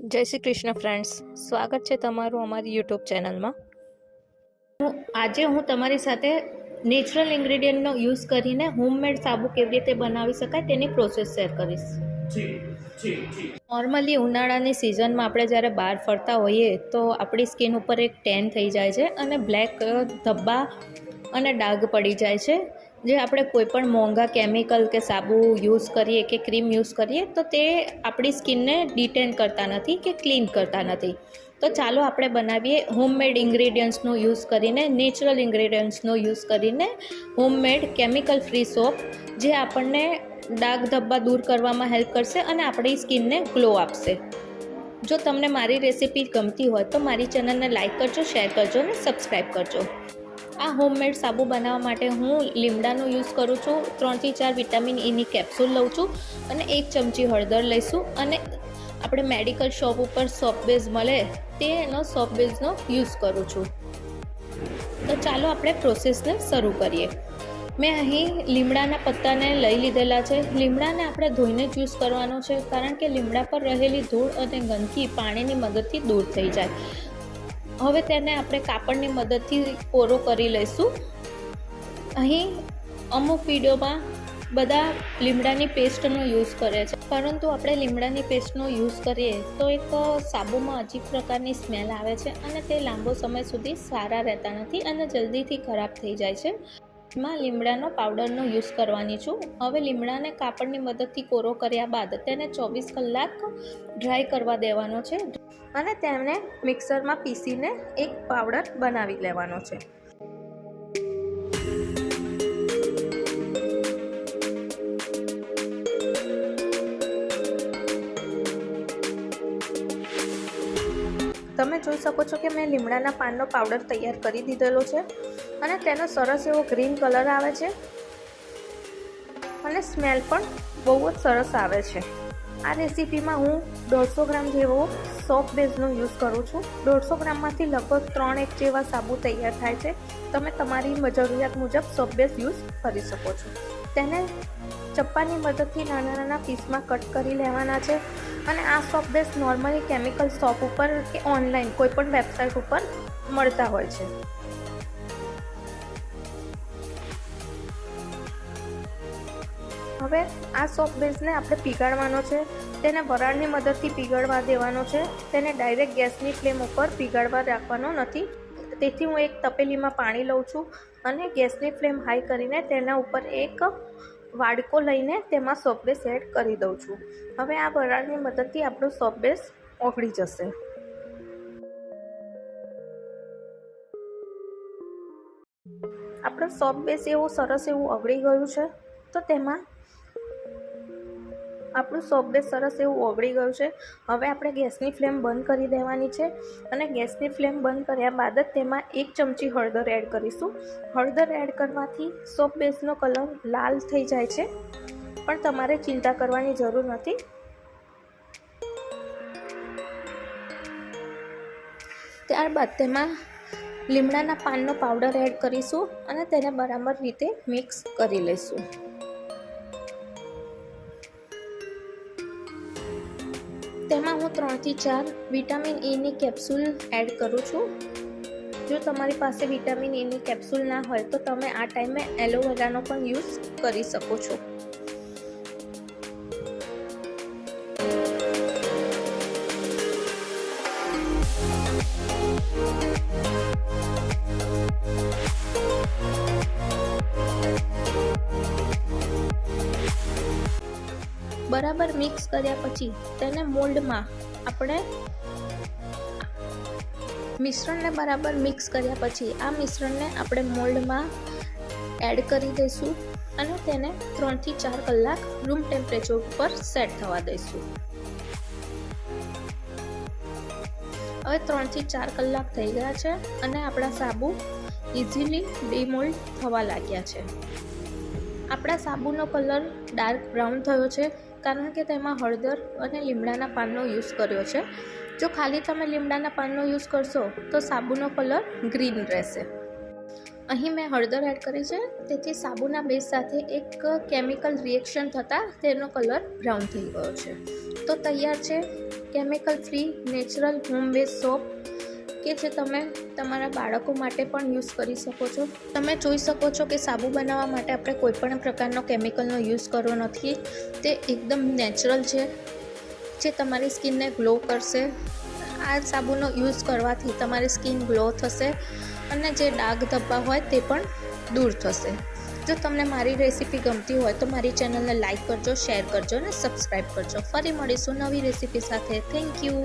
જય શ્રી કૃષ્ણ ફ્રેન્ડ્સ, સ્વાગત છે તમારું અમારી યુટ્યુબ ચેનલમાં। આજે હું તમારી સાથે નેચરલ ઇન્ગ્રેડિયન્ટનો યુઝ કરીને હોમમેડ સાબુ કેવી રીતે બનાવી શકાય તેની પ્રોસેસ શેર કરીશ। નોર્મલી ઉનાળાની સિઝનમાં આપણે જ્યારે બહાર ફરતા હોઈએ તો આપણી સ્કિન ઉપર એક ટેન થઈ જાય છે અને બ્લેક ધબ્બા અને ડાઘ પડી જાય છે, જે આપણે કોઈપણ મોંઘા કેમિકલ કે સાબુ યુઝ કરીએ કે ક્રીમ યુઝ કરીએ તો તે આપણી સ્કિનને ડિટેન કરતા નથી કે ક્લીન કરતા નથી। તો ચાલો આપણે બનાવીએ હોમમેડ ઇન્ગ્રેડિયન્ટ્સનો યુઝ કરીને, નેચરલ ઇન્ગ્રેડિયન્ટ્સનો યુઝ કરીને હોમમેડ કેમિકલ ફ્રી સોપ, જે આપણને ડાઘ ધબ્બા દૂર કરવામાં હેલ્પ કરશે અને આપણી સ્કિનને ગ્લો આપશે। જો તમને મારી રેસિપી ગમતી હોય તો મારી ચેનલને લાઇક કરજો, શેર કરજો અને સબસ્ક્રાઈબ કરજો। આ હોમમેડ સાબુ બનાવવા માટે હું લીમડાનો યુઝ કરું છું। 3 થી 4 વિટામિન ઈની કેપ્સ્યુલ લઉં છું અને 1 ચમચી હળદર લઈશું અને આપણે મેડિકલ શોપ ઉપર સોપ બેઝ મળે તેનો સોપ બેઝનો યુઝ કરું છું। તો ચાલો આપણે પ્રોસેસને શરૂ કરીએ। મેં અહીં લીમડાના પત્તાને લઈ લીધેલા છે। લીમડાને આપણે ધોઈને જ યુઝ કરવાનો છે, કારણ કે લીમડા પર રહેલી ધૂળ અને ગંદકી પાણીની મદદથી દૂર થઈ જાય। હવે તેને આપણે કાપડની મદદથી કોરો કરી લઈશું। અહીં અમુક વિડીયોમાં બધા લીમડાની પેસ્ટનો યુઝ કરે છે, પરંતુ આપણે લીમડાની પેસ્ટનો યુઝ કરીએ તો એક સાબુમાં અજીબ પ્રકારની સ્મેલ આવે છે અને તે લાંબો સમય સુધી સારા રહેતા નથી અને જલ્દીથી ખરાબ થઈ જાય છે। એમાં લીમડાનો પાવડરનો યુઝ કરવાની છું। હવે લીમડાને કાપડની મદદથી કોરો કર્યા બાદ તેને 24 કલાક ડ્રાય કરવા દેવાનો છે અને તેને મિક્સરમાં પીસીને એક પાવડર બનાવી લેવાનો છે। તમે જોઈ શકો છો કે મેં લીમડાના પાનનો પાવડર તૈયાર કરી દીધેલો છે અને તેનો સરસ એવો ગ્રીન કલર આવે છે અને સ્મેલ પણ બહુ જ સરસ આવે છે। આ રેસીપીમાં હું 150 ગ્રામ જેવો સોપ બેઝનો યુઝ કરું છું। 150 ગ્રામમાંથી લગભગ 3 જેવા સાબુ તૈયાર થાય છે। તમે તમારી જરૂરિયાત મુજબ સોપ બેઝ યુઝ કરી શકો છો। તેને ચપ્પાની મદદથી નાના નાના પીસમાં કટ કરી લેવાના છે અને આ soap base normally chemical shop ઉપર કે ઓનલાઈન કોઈપણ વેબસાઇટ ઉપર મળતા હોય છે। હવે આ સોપ બેઝને આપણે પીગાળવાનો છે। તેને વરાળની મદદથી પીગળવા દેવાનો છે। તેને ડાયરેક્ટ ગેસની ફ્લેમ ઉપર પીગાળવા રાખવાનો નથી। તેથી હું એક તપેલીમાં પાણી લઉં છું અને ગેસની ફ્લેમ હાઈ કરીને તેના ઉપર એક વાડકો લઈને તેમાં સોપ બેઝ એડ કરી દઉં છું। હવે આ વરાળની મદદથી આપણો સોપ બેઝ ઓગળી જશે। આપણો સોપ બેઝ એવું સરસ એવું ઓગળી ગયું છે। તો તેમાં આપણું સોપ બેઝ સરસ એવું ઓગળી ગયું છે। હવે આપણે ગેસની ફ્લેમ બંધ કરી દેવાની છે અને ગેસની ફ્લેમ બંધ કર્યા બાદ જ તેમાં 1 ચમચી હળદર એડ કરીશું। હળદર એડ કરવાથી સોપ બેઝનો કલર લાલ થઈ જાય છે, પણ તમારે ચિંતા કરવાની જરૂર નથી। ત્યારબાદ તેમાં લીમડાના પાનનો પાવડર એડ કરીશું અને તેને બરાબર રીતે મિક્સ કરી લઈશું। તેમાં હું 3 થી 4 વિટામિન ઈની કેપ્સ્યુલ એડ કરું છું। જો તમારી પાસે વિટામિન ઈની કેપ્સ્યુલ ના હોય તો તમે આ ટાઈમે એલોવેરાનો પણ યુઝ કરી શકો છો। બરાબર મિક્સ કર્યા પછી તેને મોલ્ડમાં આપણે મિશ્રણને બરાબર મિક્સ કર્યા પછી આ મિશ્રણને આપણે મોલ્ડમાં એડ કરી દઈશું અને તેને 3 થી 4 કલાક રૂમ ટેમ્પરેચર ઉપર સેટ થવા દઈશું। હવે 3 થી 4 કલાક થઈ ગયા છે અને આપણા સાબુ ઇઝીલી ડીમોલ્ડ થવા લાગ્યા છે। આપણા સાબુનો કલર ડાર્ક બ્રાઉન થયો છે, કારણ કે તેમાં હળદર અને લીમડાના પાનનો યુઝ કર્યો છે। જો ખાલી તમે લીમડાના પાનનો યુઝ કરશો તો સાબુનો કલર ગ્રીન રહેશે અહીં મેં હળદર એડ કરી છે, તેથી સાબુના બેઝ સાથે એક કેમિકલ રિએક્શન થતાં તેનો કલર બ્રાઉન થઈ ગયો છે. તો તૈયાર છે chemical free natural home base soap, કે જે તમે તમારા બાળકો માટે પણ યુઝ કરી શકો છો. તમે જોઈ શકો છો કે સાબુ બનાવવા માટે આપણે કોઈપણ પ્રકારનો કેમિકલનો યુઝ કરવો નથી. તે એકદમ નેચરલ છે, જે તમારી સ્કિનને ગ્લો કરશે. આ સાબુનો યુઝ કરવાથી તમારી સ્કિન ગ્લો થશે અને જે ડાઘ ધબ્બા હોય તે પણ દૂર થશે. જો તમને મારી રેસીપી ગમતી હોય તો મારી ચેનલને લાઈક કરજો, શેર કરજો અને સબસ્ક્રાઈબ કરજો. ફરી મળીશું નવી રેસીપી સાથે. Thank you.